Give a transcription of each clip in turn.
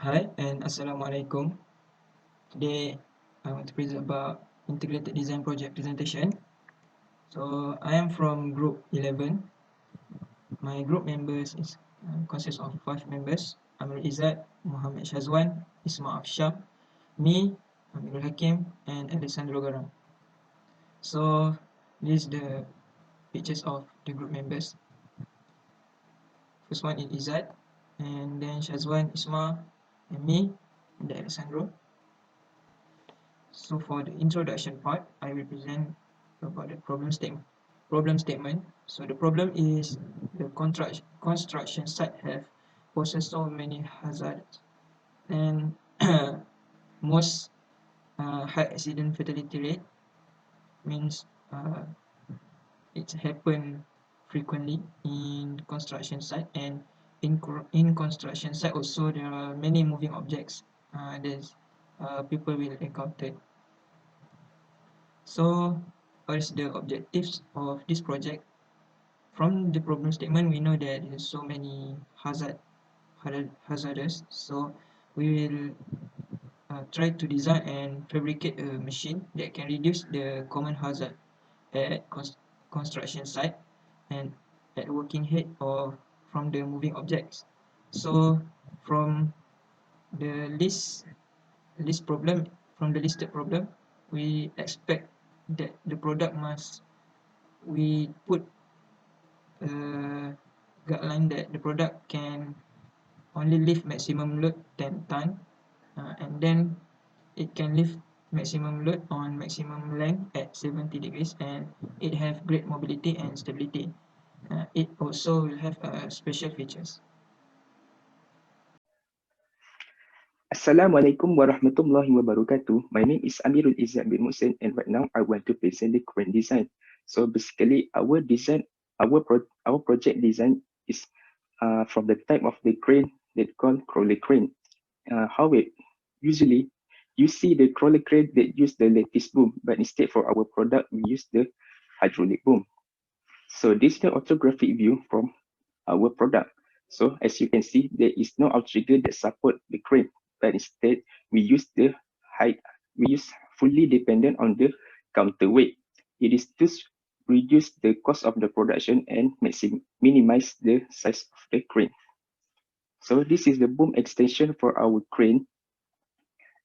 Hi and Assalamualaikum. Today I want to present about integrated design project presentation. So I am from group 11. My group members consists of 5 members. Amir Izzat, Muhammad Shazwan, Isma Afsham, me, Amirul Hakim, and Alessandro Garam. So this is the pictures of the group members. First one is Izzat, and then Shazwan, Isma, and me, and then Alessandro. So for the introduction part, I will present about the problem statement. So the problem is the construction site have possess so many hazards, and most high accident fatality rate means it happen frequently in construction site, and in construction site also there are many moving objects that people will encounter. So what is the objectives of this project? From the problem statement, we know that there's so many hazardous. So we will try to design and fabricate a machine that can reduce the common hazard at construction site and at working head or from the moving objects. So from the list problem, from the listed problem, we expect that the product must we put a guideline that the product can only lift maximum load 10 ton, and then it can lift maximum load on maximum length at 70 degrees, and it have great mobility and stability. It also will have special features. Assalamualaikum warahmatullahi wabarakatuh. My name is Amirul Izzat bin Muhsin, and right now I want to present the crane design. So basically, our project design is from the type of the crane that called crawler crane. Usually you see the crawler crane that use the lattice boom, but instead for our product we use the hydraulic boom. So this is the orthographic view from our product. So as you can see, there is no outrigger that support the crane, but instead we use fully dependent on the counterweight. It is to reduce the cost of the production and minimize the size of the crane. So this is the boom extension for our crane,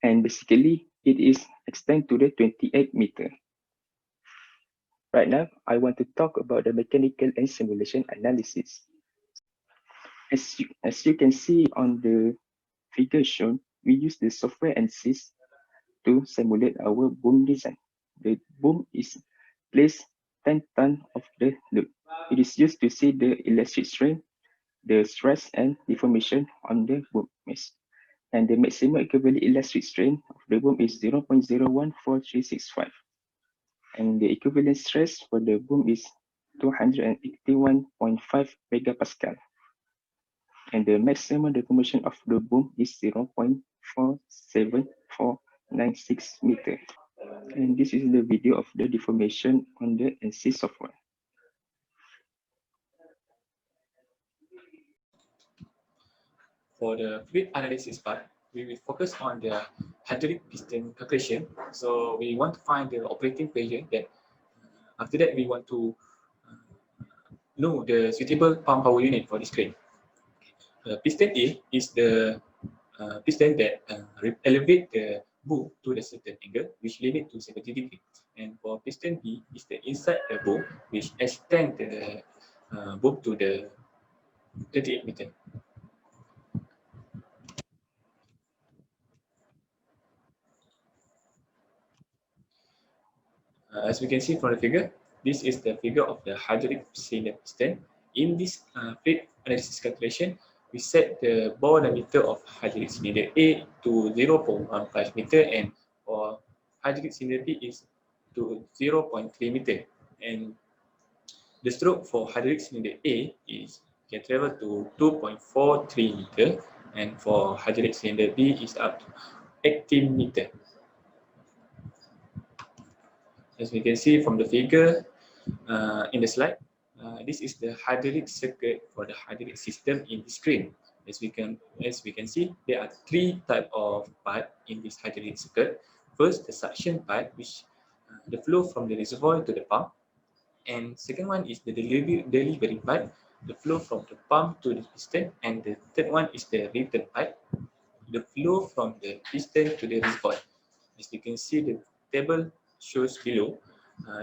and basically it is extend to the 28 meter. Right now, I want to talk about the mechanical and simulation analysis. As you can see on the figure shown, we use the software ANSYS to simulate our boom design. The boom is placed 10 tons of the load. It is used to see the elastic strain, the stress and deformation on the boom mesh. And the maximum equivalent elastic strain of the boom is 0.014365. And the equivalent stress for the boom is 281.5 megapascal. And the maximum deformation of the boom is 0.47496 meter. And this is the video of the deformation on the ANSYS software. For the fluid analysis part, we will focus on the hydraulic piston calculation. So we want to find the operating pressure. That after that, we want to know the suitable pump power unit for this crane. Piston A is the piston that elevate the boom to a certain angle, which limit to 70 degrees. And for piston B is the inside the boom, which extend the boom to the 38 meter. As we can see from the figure, this is the figure of the hydraulic cylinder piston. In this fluid analysis calculation, we set the bore diameter of hydraulic cylinder A to 0.15 meter, and for hydraulic cylinder B is to 0.3 meter. And the stroke for hydraulic cylinder A is can travel to 2.43 meter, and for hydraulic cylinder B is up to 18 meter. As we can see from the figure in the slide, this is the hydraulic circuit for the hydraulic system in the screen. As we can see, there are three type of part in this hydraulic circuit. First, the suction part, which the flow from the reservoir to the pump, and second one is the delivery part, the flow from the pump to the piston, and the third one is the return part, the flow from the piston to the reservoir. As you can see, the table shows below.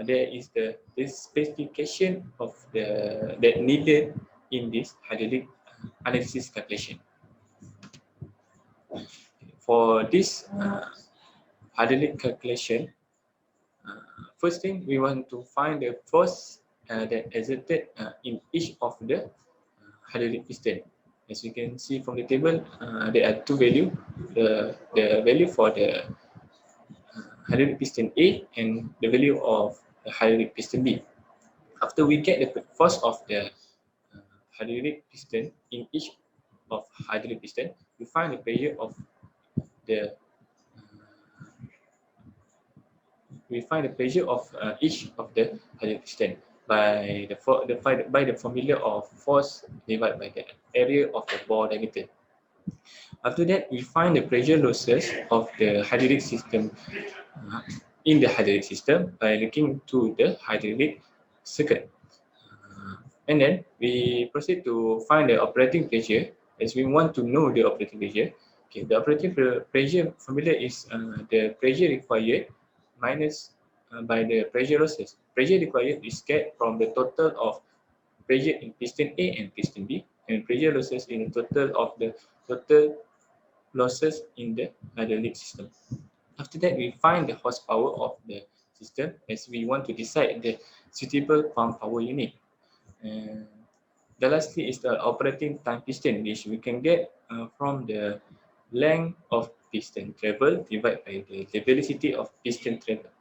There is the specification of the that needed in this hydraulic analysis calculation. For this hydraulic calculation, first thing we want to find the force that exerted in each of the hydraulic piston. As you can see from the table, there are two values. The value for the hydraulic piston A and the value of the hydraulic piston B. After we get the force of the hydraulic piston in each of hydraulic piston, we find the pressure of the each of the hydraulic piston by the formula of force divided by the area of the bore diameter. After that, we find the pressure losses of the hydraulic system in the hydraulic system by looking to the hydraulic circuit. And then we proceed to find the operating pressure as we want to know the operating pressure. Okay, the operating pressure formula is the pressure required minus by the pressure losses. Pressure required is get from the total of pressure in piston A and piston B, and pressure losses in the total of the total losses in the hydraulic system. After that, we find the horsepower of the system as we want to decide the suitable pump power unit. And the lastly is the operating time piston, which we can get from the length of piston travel divided by the velocity of piston travel.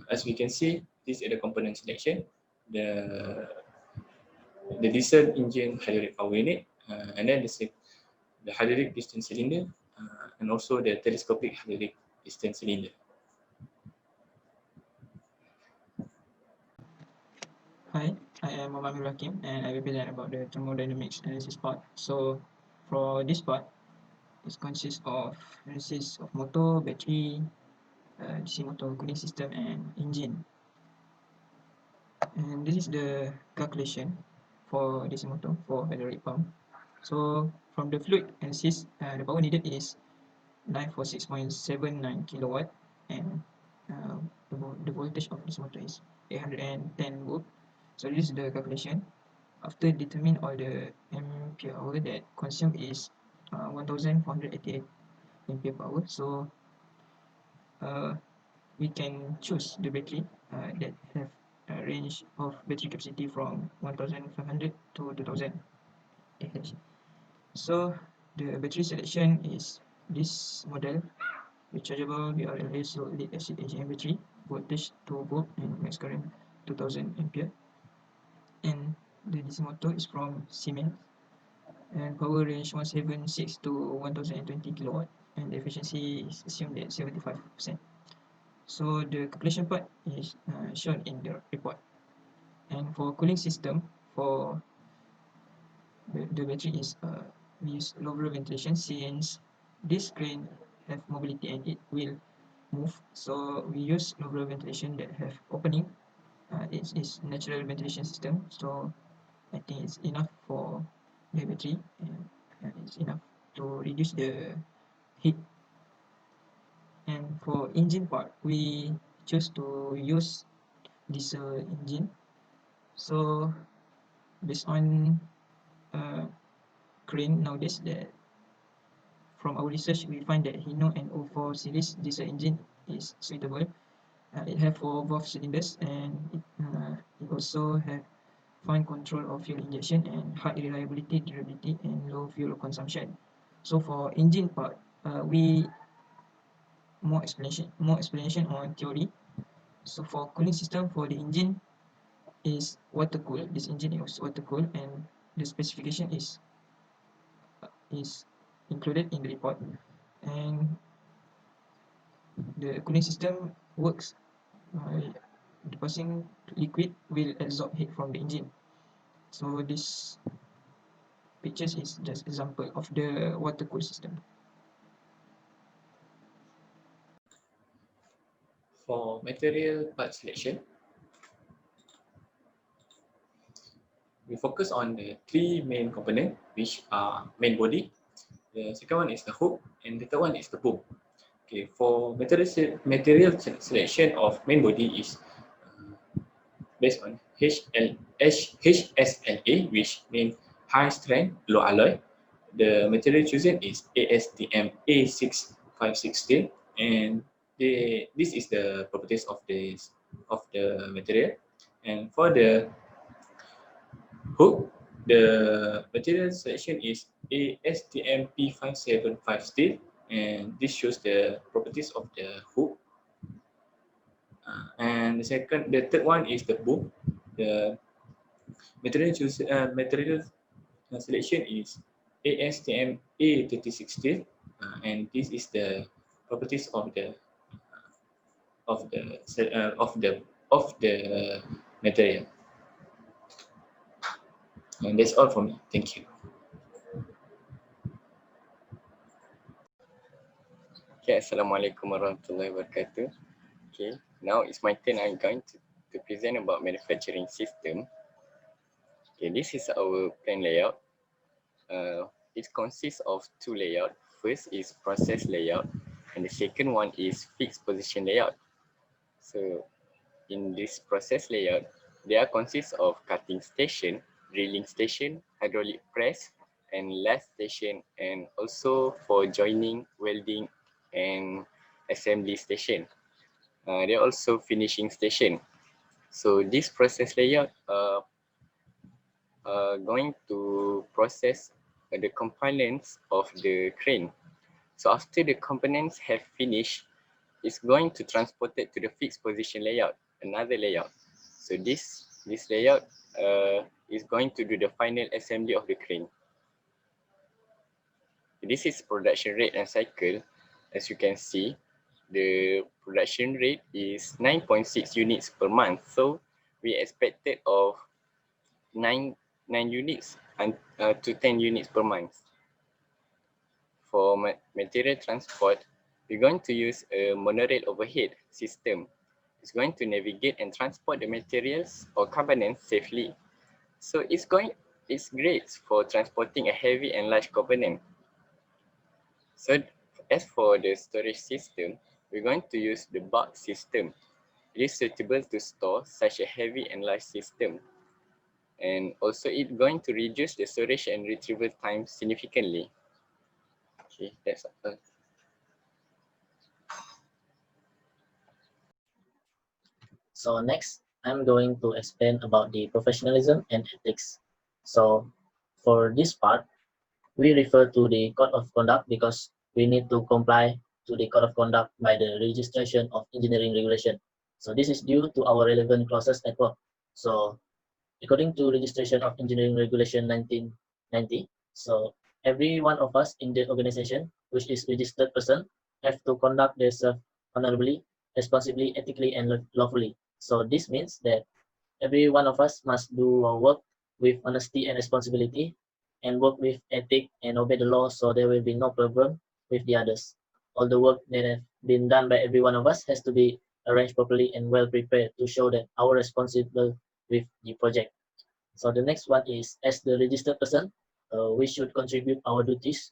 As we can see, this is the component selection. The diesel engine hydraulic power unit, and then the hydraulic piston cylinder, and also the telescopic hydraulic piston cylinder. Hi, I am Muhammad Hakim and I will present about the thermodynamics analysis part. So for this part, it consists of analysis of motor, battery, DC motor cooling system and engine. And this is the calculation for DC motor for hydraulic pump. So from the fluid analysis, the power needed is 946.79 kilowatt, and uh, the voltage of this motor is 810 volt. So this is the calculation. After determine all the ampere hour that consumed is 1488 ampere per hour. So we can choose the battery that have a range of battery capacity from 1500 to 2000 Ah. So the battery selection is this model, rechargeable VRLA solid lead acid AGM battery, voltage 2 volt and max current 2000 ampere. And the DC motor is from Siemens and power range 176 to 1020 kilowatt, and the efficiency is assumed at 75%. So the calculation part is shown in the report. And for cooling system, for the battery is we use low ventilation since this crane have mobility and it will move. So we use low ventilation that have opening. It is natural ventilation system. So I think it's enough for the battery, and it's enough to reduce the heat. And for engine part, we choose to use diesel engine. So based on crane nowadays, that from our research we find that Hino and O4 series diesel engine is suitable. It have 4 valve cylinders, and it also have fine control of fuel injection and high reliability, durability, and low fuel consumption. So for engine part, we more explanation on theory. So for cooling system for the engine is water cooled. This engine is water cooled, and the specification is included in the report. And the cooling system works by the passing liquid will absorb heat from the engine. So this pictures is just example of the water cool system. For material part selection, we focus on the three main components, which are main body. The second one is the hook, and the third one is the boom. Okay, for material selection of main body is based on HSLA, which means high strength, low alloy. The material chosen is ASTM A656 steel, and this is the properties of the material. And for the hook, the material selection is ASTM P575 steel, and this shows the properties of the hook. And the third one is the boom. The material selection is ASTM A36 steel, and this is the properties of the of the of the material. And that's all for me. Thank you. Okay, Assalamualaikum warahmatullahi wabarakatuh. Okay, now it's my turn. I'm going to present about manufacturing system. Okay, this is our plan layout. It consists of two layouts. First is process layout, and the second one is fixed position layout. So in this process layout, there consists of cutting station, drilling station, hydraulic press, and lathe station, and also for joining, welding, and assembly station. There are also finishing station. So this process layout going to process the components of the crane. So after the components have finished, it's going to transport it to the fixed position layout, another layout. So this layout is going to do the final assembly of the crane. This is production rate and cycle. As you can see, the production rate is 9.6 units per month. So we expected of 9 units and to 10 units per month. For material transport, we're going to use a monorail overhead system. It's going to navigate and transport the materials or components safely. So it's great for transporting a heavy and large component. So as for the storage system, we're going to use the bulk system. It is suitable to store such a heavy and large system. And also it's going to reduce the storage and retrieval time significantly. Okay, that's all. So next, I'm going to explain about the professionalism and ethics. So for this part, we refer to the code of conduct because we need to comply to the code of conduct by the registration of engineering regulation. So this is due to our relevant clauses at work. So according to registration of engineering regulation 1990, so every one of us in the organization, which is registered person, have to conduct themselves honorably, responsibly, ethically, and lawfully. So this means that every one of us must do work with honesty and responsibility, and work with ethic and obey the law, so there will be no problem with the others. All the work that have been done by every one of us has to be arranged properly and well prepared to show that our responsible with the project. So the next one is, as the registered person, we should contribute our duties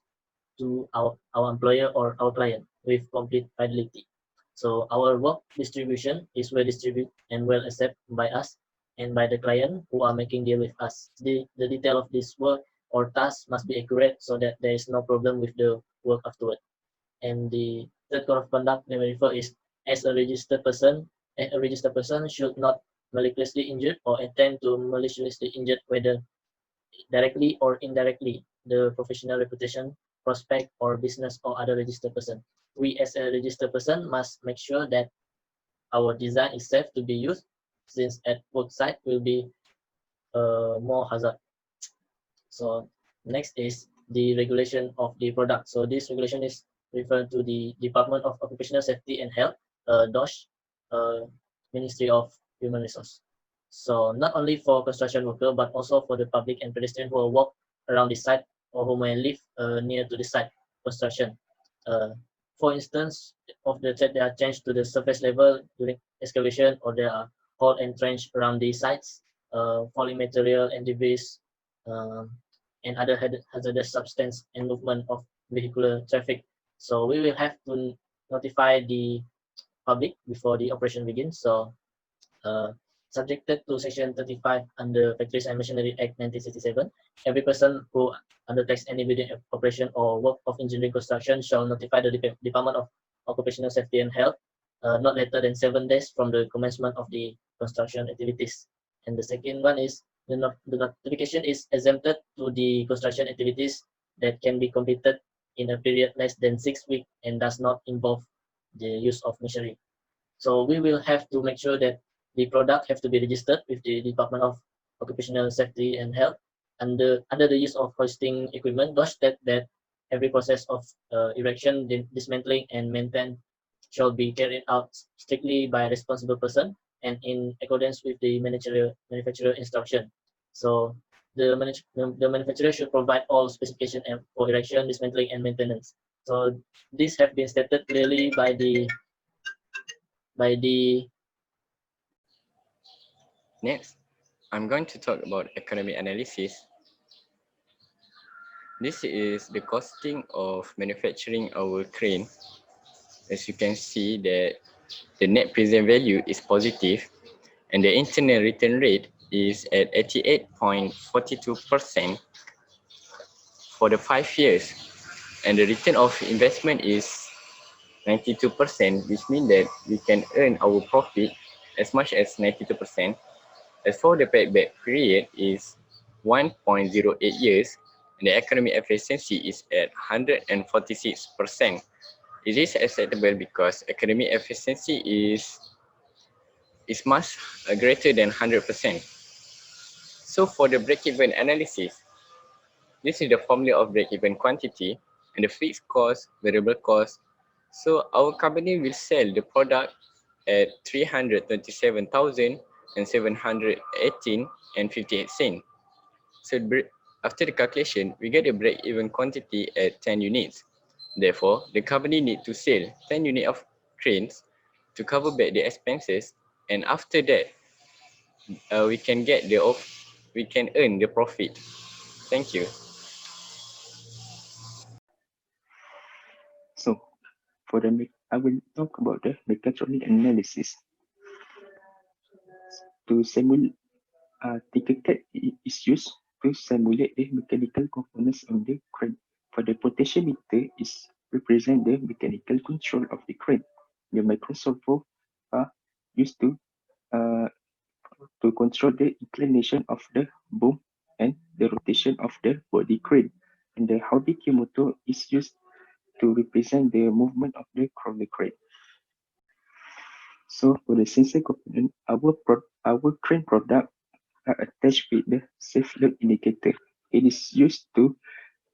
to our employer or our client with complete fidelity. So our work distribution is well distributed and well accepted by us and by the client who are making deal with us. The detail of this work or task must be accurate so that there is no problem with the work afterward. And the third code of conduct that we refer is, as a registered person should not maliciously injure or attempt to maliciously injure, whether directly or indirectly, the professional reputation, prospect, or business or other registered person. We as a registered person must make sure that our design is safe to be used, since at work site will be more hazard. So next is the regulation of the product. So this regulation is referred to the Department of Occupational Safety and Health, DOSH, Ministry of Human Resource. So not only for construction worker, but also for the public and pedestrian who will walk around the site or who may live near to the site construction. For instance, of the that they are changed to the surface level during excavation, or there are hole and trench around the sites, falling material and debris, um, and other hazardous substance and movement of vehicular traffic. So we will have to notify the public before the operation begins. So subjected to Section 35 under Factories and Machinery Act 1967, every person who undertakes any building operation or work of engineering construction shall notify the Department of Occupational Safety and Health not later than 7 days from the commencement of the construction activities. And the second one is the notification is exempted to the construction activities that can be completed in a period less than 6 weeks and does not involve the use of machinery. So we will have to make sure that the product have to be registered with the Department of Occupational Safety and Health under the use of hoisting equipment, thus that every process of erection, dismantling, and maintenance shall be carried out strictly by a responsible person and in accordance with the manufacturer instruction. So the manufacturer should provide all specifications for erection, dismantling, and maintenance. So these have been stated clearly by the Next, I'm going to talk about economic analysis. This is the costing of manufacturing our crane. As you can see that the net present value is positive and the internal return rate is at 88.42% for the 5 years. And the return of investment is 92%, which means that we can earn our profit as much as 92%. As for the payback period is 1.08 years, and the economic efficiency is at 146%. It is acceptable because economic efficiency is much greater than 100%. So for the break-even analysis, this is the formula of break-even quantity and the fixed cost, variable cost. So our company will sell the product at 327,718.58 cents. So after the calculation, we get a break-even quantity at 10 units. Therefore, the company needs to sell 10 units of cranes to cover back the expenses, and after that, we can earn the profit. Thank you. So I will talk about the mechatronic analysis. To simulate, Tinkercad is used to simulate the mechanical components of the crane. For the potentiometer is represent the mechanical control of the crane. The microservo are used to control the inclination of the boom and the rotation of the body crane. And the Hobby motor is used to represent the movement of the crawler crane. So for the sensor component, our crane product are attached with the safe load indicator. It is used to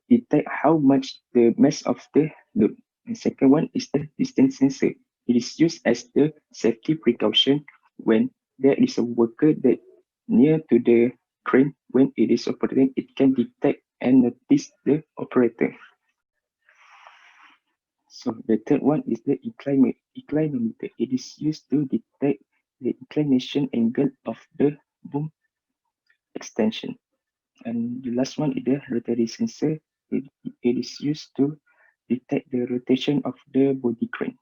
detect how much the mass of the load. The second one is the distance sensor. It is used as the safety precaution when there is a worker that near to the crane. When it is operating, it can detect and notice the operator. So the third one is the inclinometer. It is used to detect the inclination angle of the boom extension. And the last one is the rotary sensor. It is used to detect the rotation of the body crane.